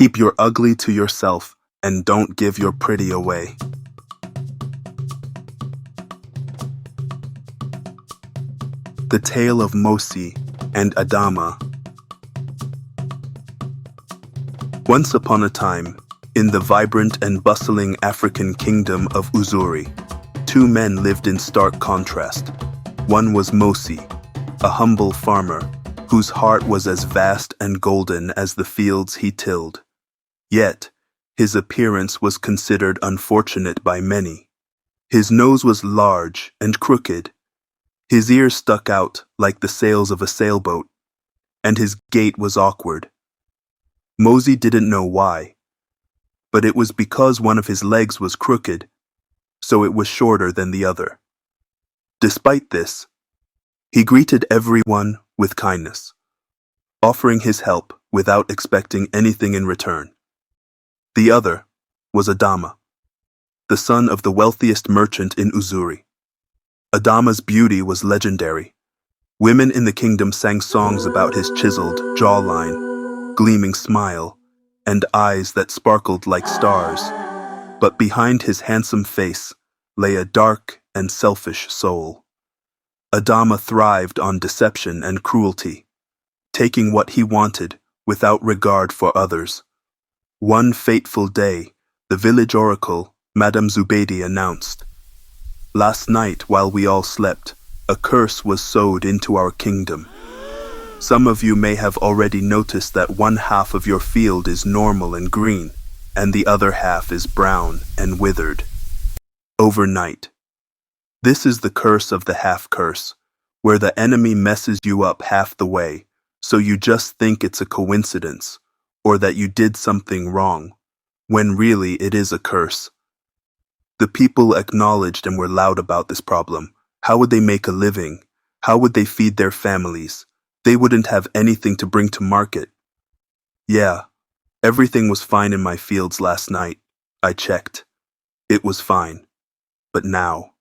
Keep your ugly to yourself and don't give your pretty away. The Tale of Mosi and Adama. Once upon a time, in the vibrant and bustling African kingdom of Uzuri, two men lived in stark contrast. One was Mosi, a humble farmer, whose heart was as vast and golden as the fields he tilled. Yet, his appearance was considered unfortunate by many. His nose was large and crooked. His ears stuck out like the sails of a sailboat, and his gait was awkward. Mosi didn't know why, but it was because one of his legs was crooked, so it was shorter than the other. Despite this, he greeted everyone with kindness, offering his help without expecting anything in return. The other was Adama, the son of the wealthiest merchant in Uzuri. Adama's beauty was legendary. Women in the kingdom sang songs about his chiseled jawline, gleaming smile, and eyes that sparkled like stars. But behind his handsome face lay a dark and selfish soul. Adama thrived on deception and cruelty, taking what he wanted without regard for others. One fateful day, the village oracle, Madame Zubeidi, announced, "Last night, while we all slept, a curse was sowed into our kingdom. Some of you may have already noticed that one half of your field is normal and green, and the other half is brown and withered. Overnight. This is the curse of the half curse, where the enemy messes you up half the way, so you just think it's a coincidence, or that you did something wrong, when really it is a curse." The people acknowledged and were loud about this problem. How would they make a living? How would they feed their families? They wouldn't have anything to bring to market. "Yeah, everything was fine in my fields last night. I checked. It was fine. But now."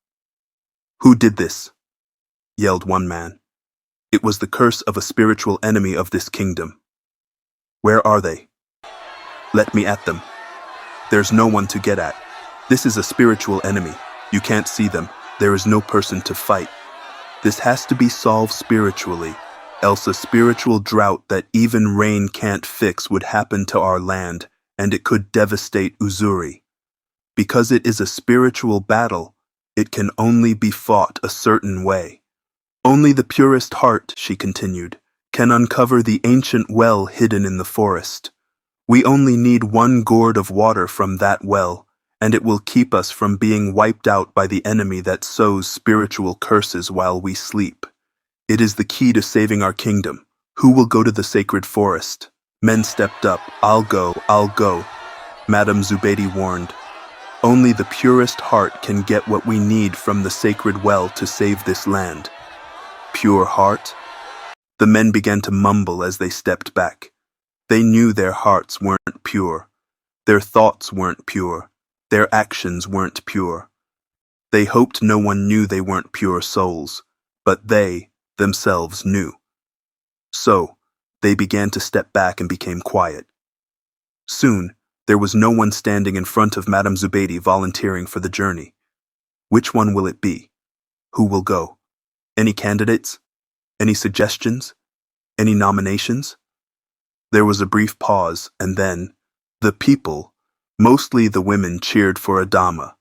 "Who did this?" yelled one man. "It was the curse of a spiritual enemy of this kingdom." "Where are they? Let me at them." "There's no one to get at. This is a spiritual enemy. You can't see them. There is no person to fight. This has to be solved spiritually, else a spiritual drought that even rain can't fix would happen to our land, and it could devastate Uzuri. Because it is a spiritual battle, it can only be fought a certain way. Only the purest heart," she continued, "can uncover the ancient well hidden in the forest. We only need one gourd of water from that well, and it will keep us from being wiped out by the enemy that sows spiritual curses while we sleep. It is the key to saving our kingdom. Who will go to the sacred forest?" Men stepped up. I'll go," Madame Zubeidi warned. "Only the purest heart can get what we need from the sacred well to save this land." Pure heart? The men began to mumble as they stepped back. They knew their hearts weren't pure. Their thoughts weren't pure. Their actions weren't pure. They hoped no one knew they weren't pure souls, but they themselves knew. So, they began to step back and became quiet. Soon, there was no one standing in front of Madame Zubeidi volunteering for the journey. Which one will it be? Who will go? Any candidates? Any suggestions? Any nominations? There was a brief pause, and then, the people, mostly the women, cheered for Adama.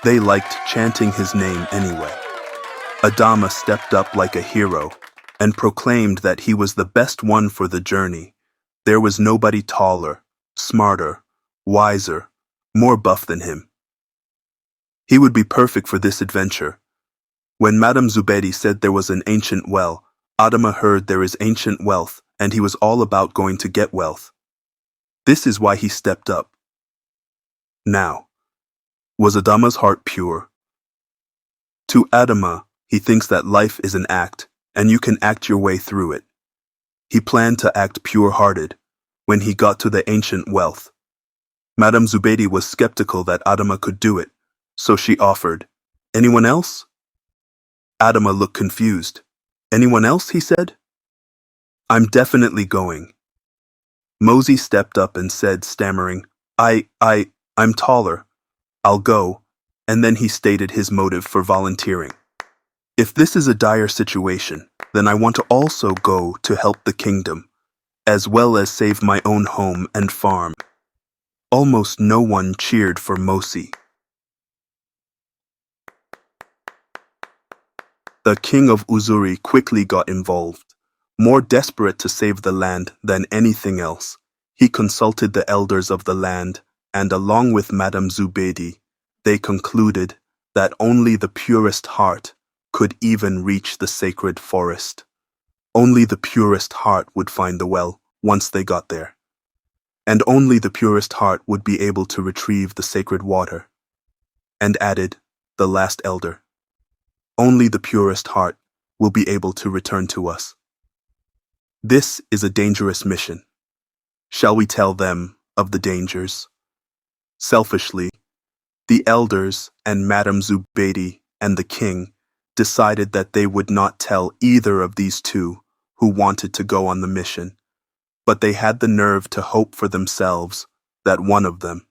They liked chanting his name anyway. Adama stepped up like a hero and proclaimed that he was the best one for the journey. There was nobody taller, smarter, wiser, more buff than him. He would be perfect for this adventure. When Madame Zubeidi said there was an ancient well, Adama heard there is ancient wealth, and he was all about going to get wealth. This is why he stepped up. Now, was Adama's heart pure? To Adama, he thinks that life is an act, and you can act your way through it. He planned to act pure-hearted when he got to the ancient wealth. Madame Zubeidi was skeptical that Adama could do it, so she offered, "Anyone else?" Adama looked confused. "Anyone else?" he said. "I'm definitely going." Mosey stepped up and said, stammering, I'm taller. I'll go. And then he stated his motive for volunteering. If this is a dire situation, then I want to also go to help the kingdom, as well as save my own home and farm. Almost no one cheered for Mosey. The king of Uzuri quickly got involved. More desperate to save the land than anything else, he consulted the elders of the land, and along with Madame Zubeidi, they concluded that only the purest heart could even reach the sacred forest. Only the purest heart would find the well once they got there. And only the purest heart would be able to retrieve the sacred water. And added, the last elder, only the purest heart will be able to return to us. This is a dangerous mission. Shall we tell them of the dangers? Selfishly, the elders and Madame Zubeidi and the king decided that they would not tell either of these two who wanted to go on the mission, but they had the nerve to hope for themselves that one of them,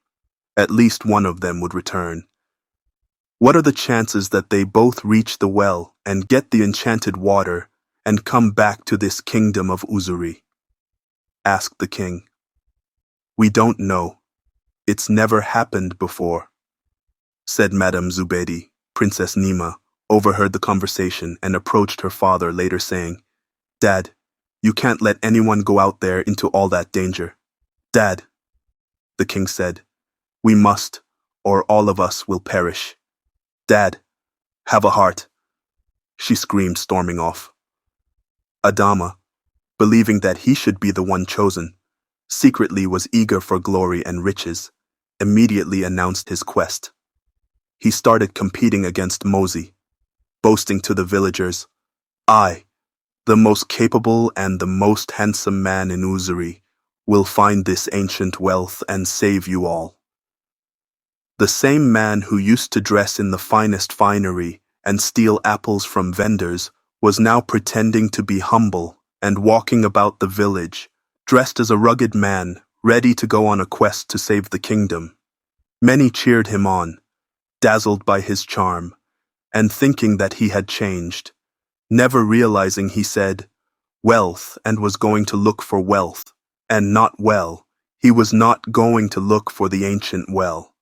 at least one of them, would return. What are the chances that they both reach the well and get the enchanted water and come back to this kingdom of Uzuri? Asked the king. We don't know. It's never happened before, said Madame Zubeidi. Princess Nima overheard the conversation and approached her father later, saying, Dad, you can't let anyone go out there into all that danger. Dad, the king said, we must, or all of us will perish. Dad, have a heart, she screamed, storming off. Adama, believing that he should be the one chosen, secretly was eager for glory and riches, immediately announced his quest. He started competing against Mosey, boasting to the villagers, I, the most capable and the most handsome man in Uzuri, will find this ancient wealth and save you all. The same man who used to dress in the finest finery and steal apples from vendors was now pretending to be humble and walking about the village, dressed as a rugged man, ready to go on a quest to save the kingdom. Many cheered him on, dazzled by his charm, and thinking that he had changed, never realizing he said wealth and was going to look for wealth, and not well. He was not going to look for the ancient well.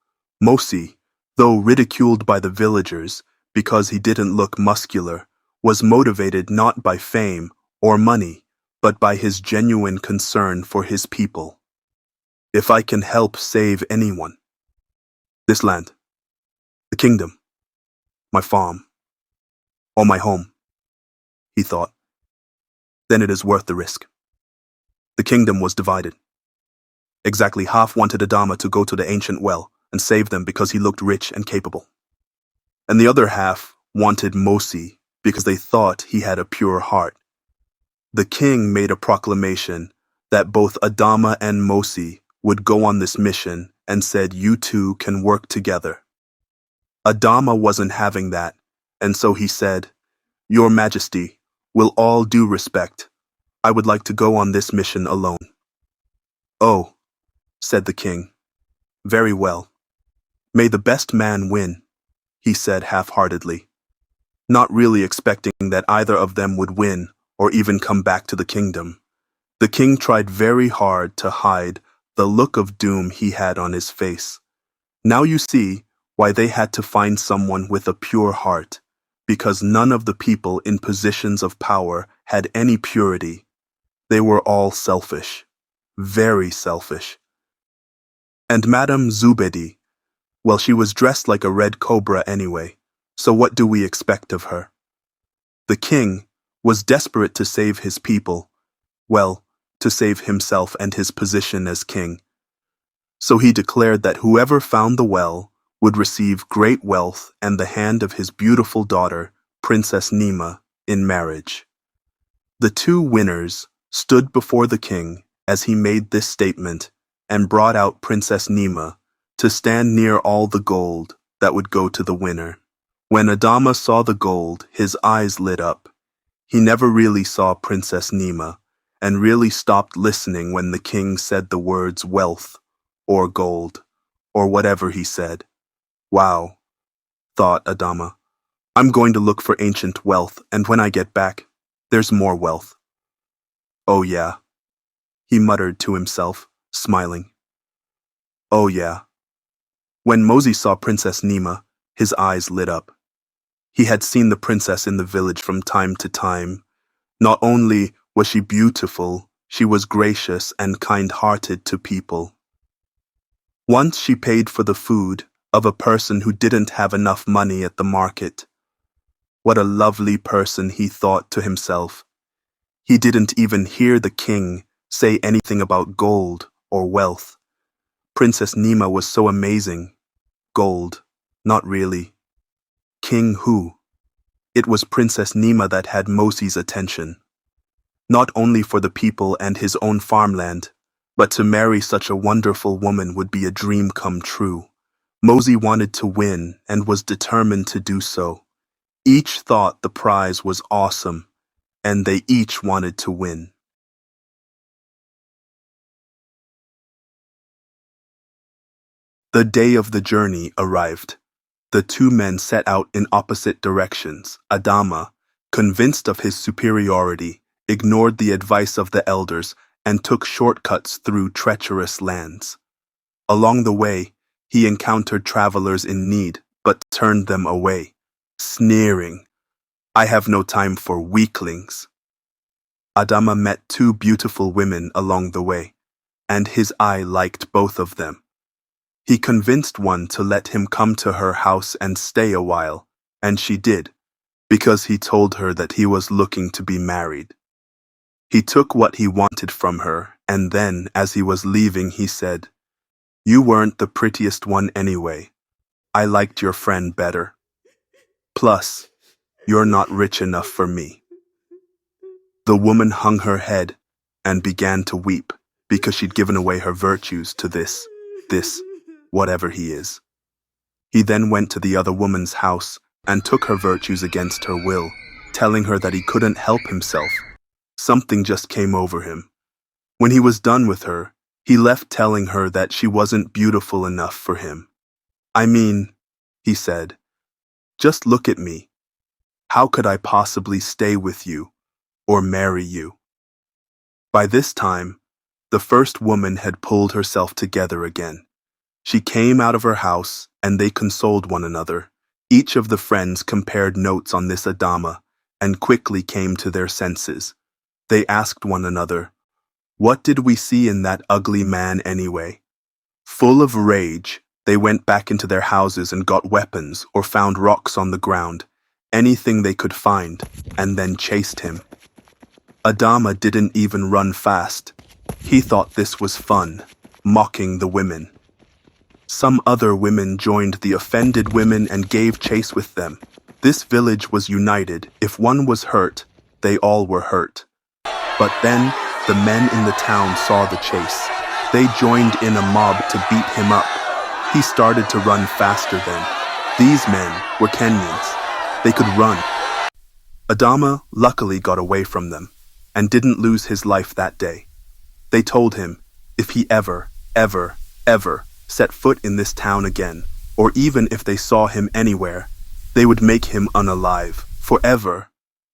Mosey, though ridiculed by the villagers because he didn't look muscular, was motivated not by fame or money, but by his genuine concern for his people. If I can help save anyone, this land, the kingdom, my farm, or my home, he thought, then it is worth the risk. The kingdom was divided. Exactly half wanted Adama to go to the ancient well and save them because he looked rich and capable. And the other half wanted Mosey because they thought he had a pure heart. The king made a proclamation that both Adama and Mosey would go on this mission and said you two can work together. Adama wasn't having that, and so he said, Your Majesty, with all due respect, I would like to go on this mission alone. Oh, said the king. Very well. May the best man win, he said half-heartedly, not really expecting that either of them would win or even come back to the kingdom. The king tried very hard to hide the look of doom he had on his face. Now you see why they had to find someone with a pure heart, because none of the people in positions of power had any purity. They were all selfish, very selfish. And Madame Zubeidi, well, she was dressed like a red cobra anyway, so what do we expect of her? The king was desperate to save his people, well, to save himself and his position as king. So he declared that whoever found the well would receive great wealth and the hand of his beautiful daughter, Princess Nima, in marriage. The two winners stood before the king as he made this statement and brought out Princess Nima to stand near all the gold that would go to the winner. When Adama saw the gold, his eyes lit up. He never really saw Princess Nima, and really stopped listening when the king said the words wealth or gold or whatever he said. Wow, thought Adama. I'm going to look for ancient wealth, and when I get back, there's more wealth. Oh yeah, he muttered to himself, smiling. Oh yeah. When Mosey saw Princess Nima, his eyes lit up. He had seen the princess in the village from time to time. Not only was she beautiful, she was gracious and kind-hearted to people. Once she paid for the food of a person who didn't have enough money at the market. What a lovely person, he thought to himself. He didn't even hear the king say anything about gold or wealth. Princess Nima was so amazing. Gold, not really. King who? It was Princess Nima that had Mosey's attention. Not only for the people and his own farmland, but to marry such a wonderful woman would be a dream come true. Mosey wanted to win and was determined to do so. Each thought the prize was awesome, and they each wanted to win. The day of the journey arrived. The two men set out in opposite directions. Adama, convinced of his superiority, ignored the advice of the elders and took shortcuts through treacherous lands. Along the way, he encountered travelers in need, but turned them away, sneering, "I have no time for weaklings." Adama met two beautiful women along the way, and his eye liked both of them. He convinced one to let him come to her house and stay a while, and she did, because he told her that he was looking to be married. He took what he wanted from her, and then, as he was leaving, he said, "You weren't the prettiest one anyway. I liked your friend better. Plus, you're not rich enough for me." The woman hung her head and began to weep because she'd given away her virtues to this, whatever he is. He then went to the other woman's house and took her virtues against her will, telling her that he couldn't help himself. Something just came over him. When he was done with her, he left telling her that she wasn't beautiful enough for him. "I mean," he said, "just look at me. How could I possibly stay with you or marry you?" By this time, the first woman had pulled herself together again. She came out of her house, and they consoled one another. Each of the friends compared notes on this Adama, and quickly came to their senses. They asked one another, "What did we see in that ugly man anyway?" Full of rage, they went back into their houses and got weapons or found rocks on the ground, anything they could find, and then chased him. Adama didn't even run fast. He thought this was fun, mocking the women. Some other women joined the offended women and gave chase with them. This village was united. If one was hurt, they all were hurt. But then, the men in the town saw the chase. They joined in a mob to beat him up. He started to run faster then. These men were Kenyans. They could run. Adama luckily got away from them and didn't lose his life that day. They told him if he ever set foot in this town again, or even if they saw him anywhere, they would make him unalive forever.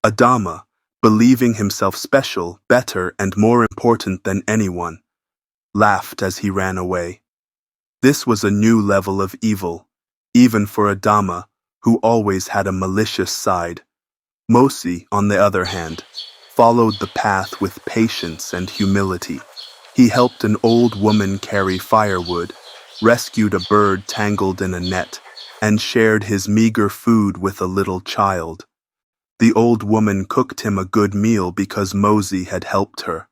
Adama, believing himself special, better, and more important than anyone, laughed as he ran away. This was a new level of evil, even for Adama, who always had a malicious side. Mosey, on the other hand, followed the path with patience and humility. He helped an old woman carry firewood, rescued a bird tangled in a net, and shared his meager food with a little child. The old woman cooked him a good meal because Mosey had helped her.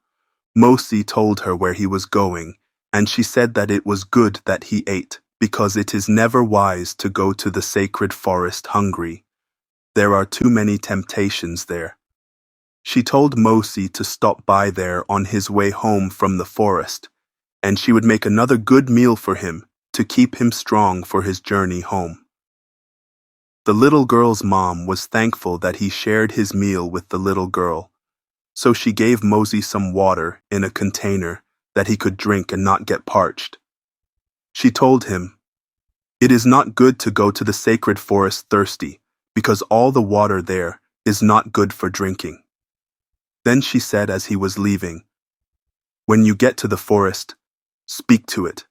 Mosey told her where he was going, and she said that it was good that he ate, because it is never wise to go to the sacred forest hungry. There are too many temptations there. She told Mosey to stop by there on his way home from the forest, and she would make another good meal for him to keep him strong for his journey home. The little girl's mom was thankful that he shared his meal with the little girl, So she gave Mosey some water in a container that he could drink and not get parched. She told him, "It is not good to go to the sacred forest thirsty, because all the water there is not good for drinking." Then she said as he was leaving, "When you get to the forest, speak to it.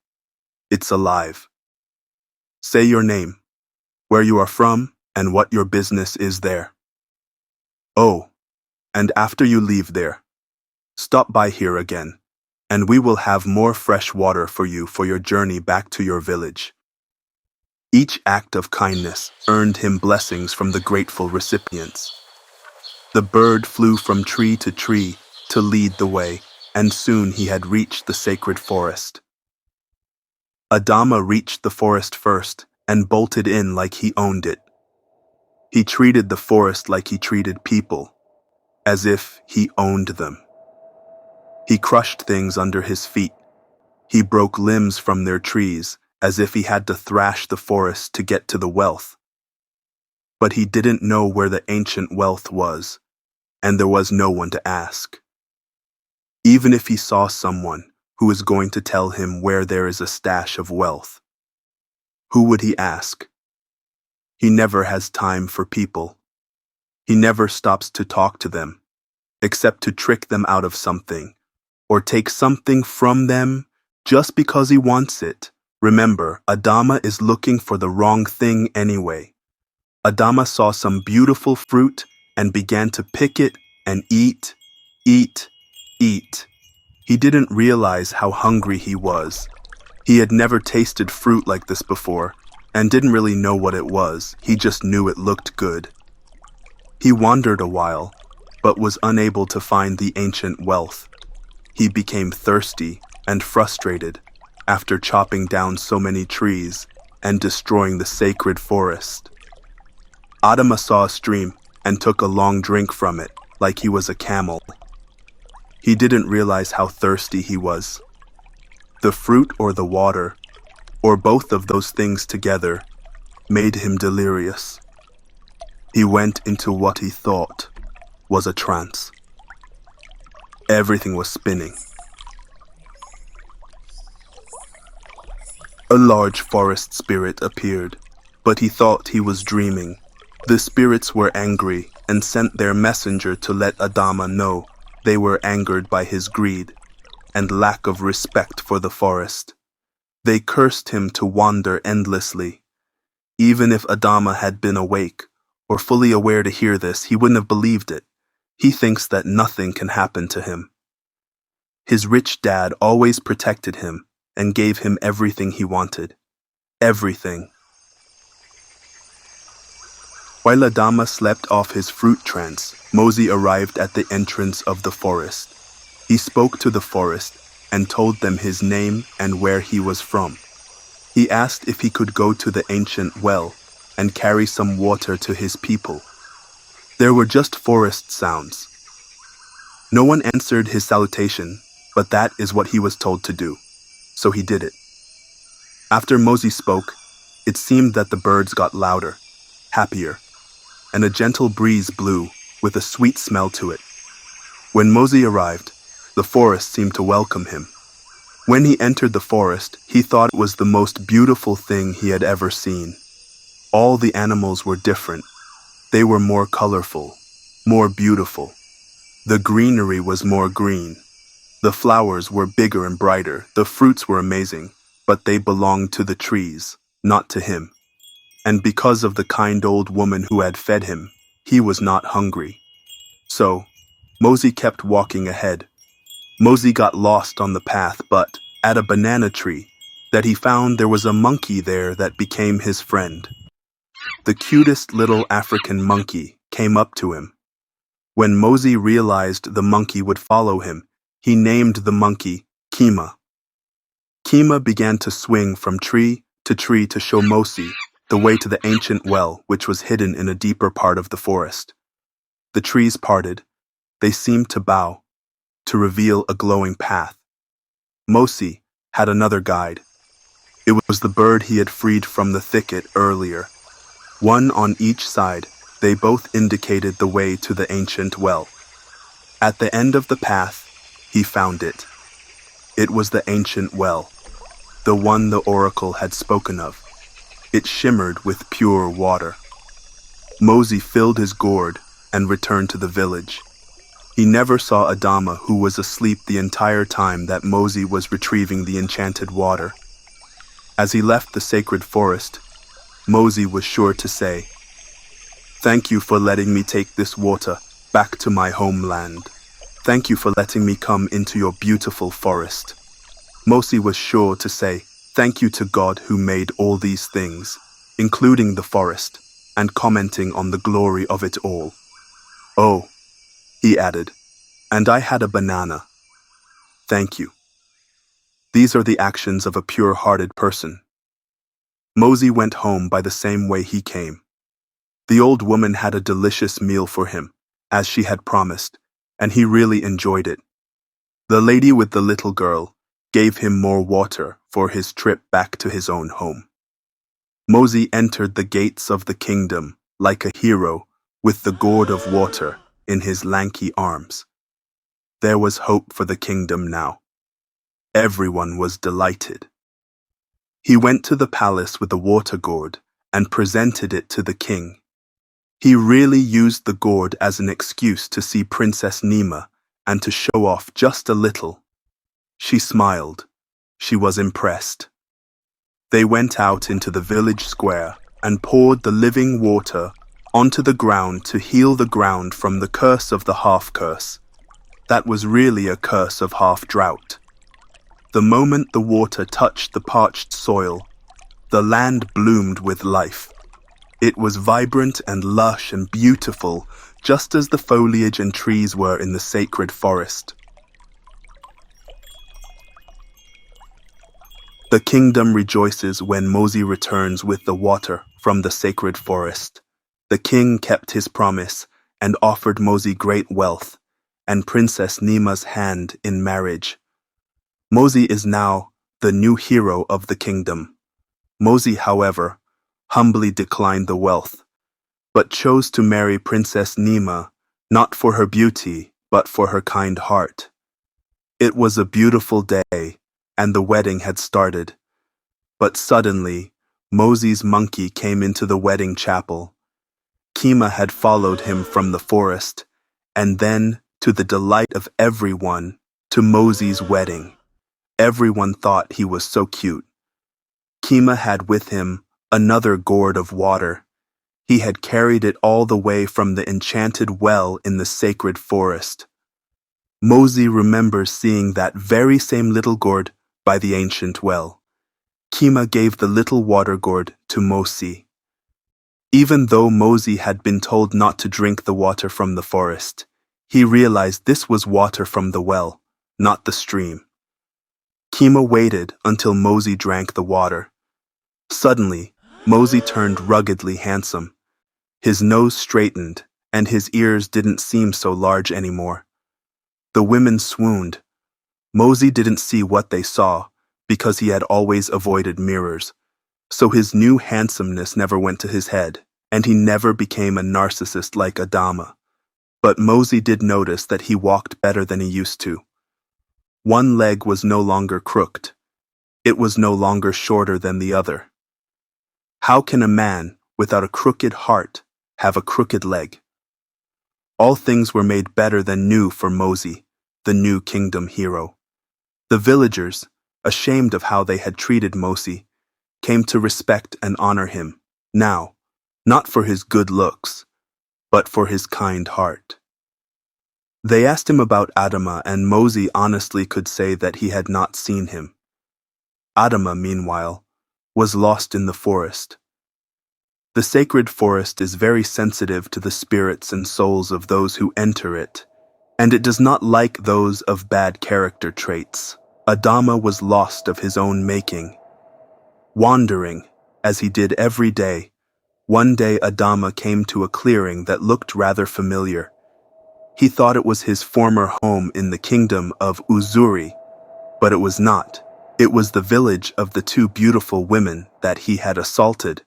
It's alive. Say your name, where you are from, and what your business is there. Oh, and after you leave there, stop by here again, and we will have more fresh water for you for your journey back to your village." Each act of kindness earned him blessings from the grateful recipients. The bird flew from tree to tree to lead the way, and soon he had reached the sacred forest. Adama reached the forest first and bolted in like he owned it. He treated the forest like he treated people, as if he owned them. He crushed things under his feet. He broke limbs from their trees, as if he had to thrash the forest to get to the wealth. But he didn't know where the ancient wealth was, and there was no one to ask. Even if he saw someone who is going to tell him where there is a stash of wealth, who would he ask? He never has time for people. He never stops to talk to them, except to trick them out of something, or take something from them just because he wants it. Remember, Adama is looking for the wrong thing anyway. Adama saw some beautiful fruit and began to pick it and eat. He didn't realize how hungry he was. He had never tasted fruit like this before and didn't really know what it was. He just knew it looked good. He wandered a while, but was unable to find the ancient wealth. He became thirsty and frustrated after chopping down so many trees and destroying the sacred forest. Adama saw a stream and took a long drink from it like he was a camel. He didn't realize how thirsty he was. The fruit or the water, or both of those things together, made him delirious. He went into what he thought was a trance. Everything was spinning. A large forest spirit appeared, but he thought he was dreaming. The spirits were angry and sent their messenger to let Adama know they were angered by his greed and lack of respect for the forest. They cursed him to wander endlessly. Even if Adama had been awake or fully aware to hear this, he wouldn't have believed it. He thinks that nothing can happen to him. His rich dad always protected him and gave him everything he wanted. Everything. While Adama slept off his fruit trance, Mosey arrived at the entrance of the forest. He spoke to the forest and told them his name and where he was from. He asked if he could go to the ancient well and carry some water to his people. There were just forest sounds. No one answered his salutation, but that is what he was told to do. So he did it. After Mosey spoke, it seemed that the birds got louder, happier, and a gentle breeze blew with a sweet smell to it. When Mosey arrived, the forest seemed to welcome him. When he entered the forest, he thought it was the most beautiful thing he had ever seen. All the animals were different. They were more colorful, more beautiful. The greenery was more green. The flowers were bigger and brighter. The fruits were amazing, but they belonged to the trees, not to him. And because of the kind old woman who had fed him, he was not hungry. So, Mosey kept walking ahead. Mosey got lost on the path, but at a banana tree that he found there was a monkey there that became his friend. The cutest little African monkey came up to him. When Mosey realized the monkey would follow him, he named the monkey Kima. Kima began to swing from tree to show Mosey the way to the ancient well, which was hidden in a deeper part of the forest. The trees parted. They seemed to bow, to reveal a glowing path. Mosey had another guide. It was the bird he had freed from the thicket earlier. One on each side, they both indicated the way to the ancient well. At the end of the path, he found it. It was the ancient well, the one the oracle had spoken of. It shimmered with pure water. Mosey filled his gourd and returned to the village. He never saw Adama, who was asleep the entire time that Mosey was retrieving the enchanted water. As he left the sacred forest, Mosey was sure to say, "Thank you for letting me take this water back to my homeland. Thank you for letting me come into your beautiful forest." Mosey was sure to say, "Thank you to God who made all these things, including the forest, and commenting on the glory of it all. Oh," he added, "and I had a banana. Thank you." These are the actions of a pure-hearted person. Mosey went home by the same way he came. The old woman had a delicious meal for him, as she had promised, and he really enjoyed it. The lady with the little girl gave him more water for his trip back to his own home. Mosey entered the gates of the kingdom like a hero with the gourd of water in his lanky arms. There was hope for the kingdom now. Everyone was delighted. He went to the palace with the water gourd and presented it to the king. He really used the gourd as an excuse to see Princess Nima and to show off just a little. She smiled. She was impressed. They went out into the village square and poured the living water onto the ground to heal the ground from the curse of the half-curse. That was really a curse of half-drought. The moment the water touched the parched soil, the land bloomed with life. It was vibrant and lush and beautiful, just as the foliage and trees were in the sacred forest. The kingdom rejoices when Mosey returns with the water from the sacred forest. The king kept his promise and offered Mosey great wealth and Princess Nima's hand in marriage. Mosey is now the new hero of the kingdom. Mosey, however, humbly declined the wealth, but chose to marry Princess Nima not for her beauty, but for her kind heart. It was a beautiful day, and the wedding had started. But suddenly, Mosey's monkey came into the wedding chapel. Kima had followed him from the forest, and then, to the delight of everyone, to Mosey's wedding. Everyone thought he was so cute. Kima had with him another gourd of water. He had carried it all the way from the enchanted well in the sacred forest. Mosey remembers seeing that very same little gourd by the ancient well. Kima gave the little water gourd to Mosey. Even though Mosey had been told not to drink the water from the forest, he realized this was water from the well, not the stream. Kima waited until Mosey drank the water. Suddenly, Mosey turned ruggedly handsome. His nose straightened, and his ears didn't seem so large anymore. The women swooned. Mosey didn't see what they saw, because he had always avoided mirrors. So his new handsomeness never went to his head, and he never became a narcissist like Adama. But Mosey did notice that he walked better than he used to. One leg was no longer crooked. It was no longer shorter than the other. How can a man without a crooked heart have a crooked leg? All things were made better than new for Mosey, the new kingdom hero. The villagers, ashamed of how they had treated Mosey, came to respect and honor him, now, not for his good looks, but for his kind heart. They asked him about Adama, and Mosey honestly could say that he had not seen him. Adama, meanwhile, was lost in the forest. The sacred forest is very sensitive to the spirits and souls of those who enter it, and it does not like those of bad character traits. Adama was lost of his own making. Wandering, as he did every day, one day Adama came to a clearing that looked rather familiar. He thought it was his former home in the kingdom of Uzuri, but it was not. It was the village of the two beautiful women that he had assaulted.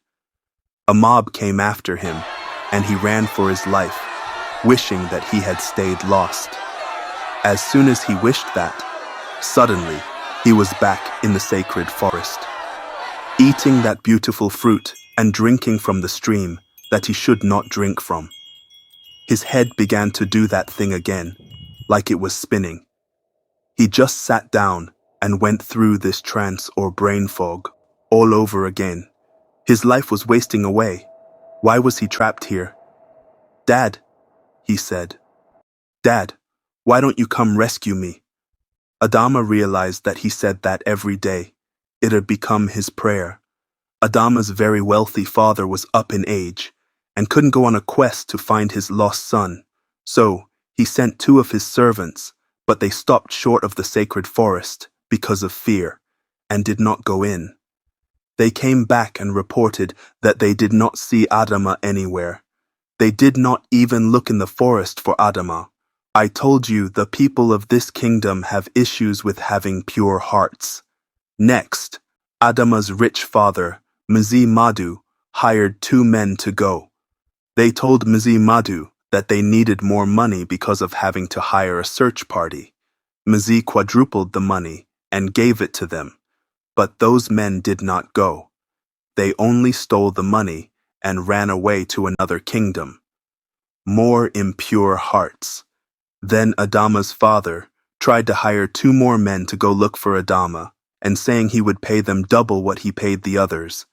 A mob came after him, and he ran for his life, wishing that he had stayed lost. As soon as he wished that, suddenly he was back in the sacred forest, eating that beautiful fruit and drinking from the stream that he should not drink from. His head began to do that thing again, like it was spinning. He just sat down and went through this trance or brain fog all over again. His life was wasting away. Why was he trapped here? "Dad," he said. "Dad, why don't you come rescue me?" Adama realized that he said that every day. It had become his prayer. Adama's very wealthy father was up in age and couldn't go on a quest to find his lost son. So he sent 2 of his servants, but they stopped short of the sacred forest because of fear and did not go in. They came back and reported that they did not see Adama anywhere. They did not even look in the forest for Adama. "I told you the people of this kingdom have issues with having pure hearts." Next, Adama's rich father, Mzee Madu, hired 2 men to go. They told Mzee Madu that they needed more money because of having to hire a search party. Mzee quadrupled the money and gave it to them, but those men did not go. They only stole the money and ran away to another kingdom. More impure hearts. Then Adama's father tried to hire 2 more men to go look for Adama, and saying he would pay them double what he paid the others,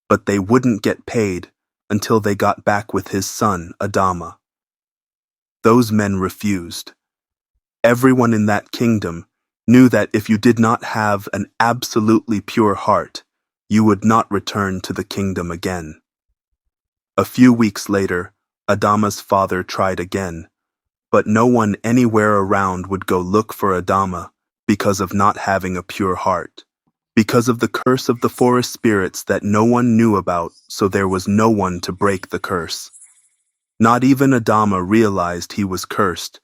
but they wouldn't get paid until they got back with his son, Adama. Those men refused. Everyone in that kingdom knew that if you did not have an absolutely pure heart, you would not return to the kingdom again. A few weeks later, Adama's father tried again, but no one anywhere around would go look for Adama because of not having a pure heart, because of the curse of the forest spirits that no one knew about, so there was no one to break the curse. Not even Adama realized he was cursed,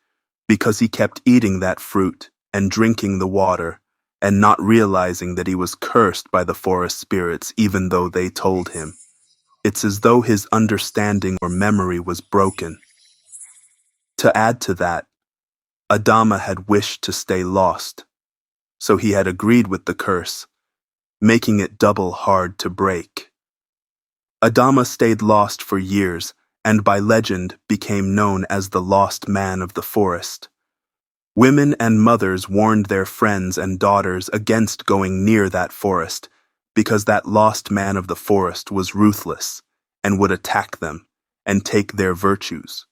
because he kept eating that fruit and drinking the water, and not realizing that he was cursed by the forest spirits even though they told him. It's as though his understanding or memory was broken. To add to that, Adama had wished to stay lost, so he had agreed with the curse, making it double hard to break. Adama stayed lost for years, and by legend became known as the Lost Man of the Forest. Women and mothers warned their friends and daughters against going near that forest, because that lost man of the forest was ruthless and would attack them and take their virtues.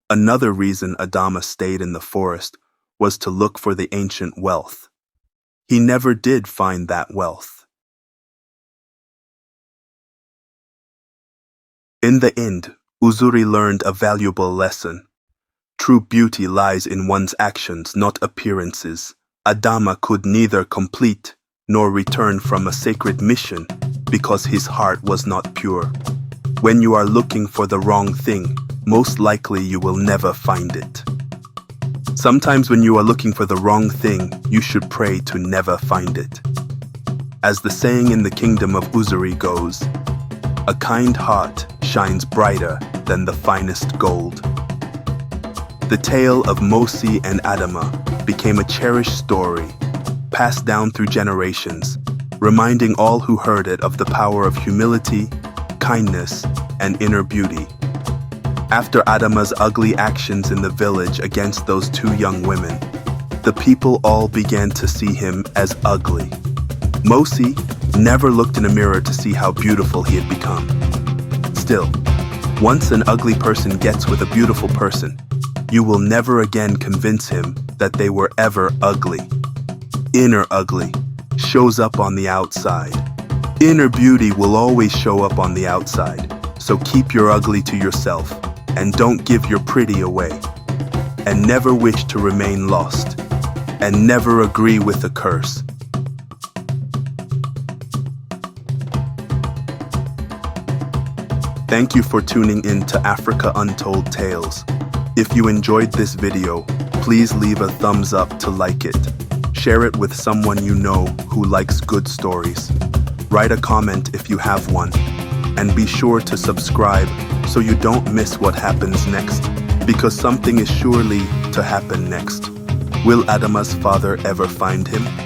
Another reason Adama stayed in the forest was to look for the ancient wealth. He never did find that wealth. In the end, Uzuri learned a valuable lesson. True beauty lies in one's actions, not appearances. Adama could neither complete nor return from a sacred mission because his heart was not pure. When you are looking for the wrong thing, most likely you will never find it. Sometimes when you are looking for the wrong thing, you should pray to never find it. As the saying in the kingdom of Uzuri goes, "A kind heart shines brighter than the finest gold." The tale of Mosi and Adama became a cherished story, passed down through generations, reminding all who heard it of the power of humility, kindness, and inner beauty. After Adama's ugly actions in the village against those 2 young women, the people all began to see him as ugly. Mosi never looked in a mirror to see how beautiful he had become. Still, once an ugly person gets with a beautiful person, you will never again convince him that they were ever ugly. Inner ugly shows up on the outside. Inner beauty will always show up on the outside, so keep your ugly to yourself and don't give your pretty away. And never wish to remain lost, and never agree with the curse. Thank you for tuning in to Africa Untold Tales. If you enjoyed this video, please leave a thumbs up to like it. Share it with someone you know who likes good stories. Write a comment if you have one. And be sure to subscribe so you don't miss what happens next, because something is surely to happen next. Will Adama's father ever find him?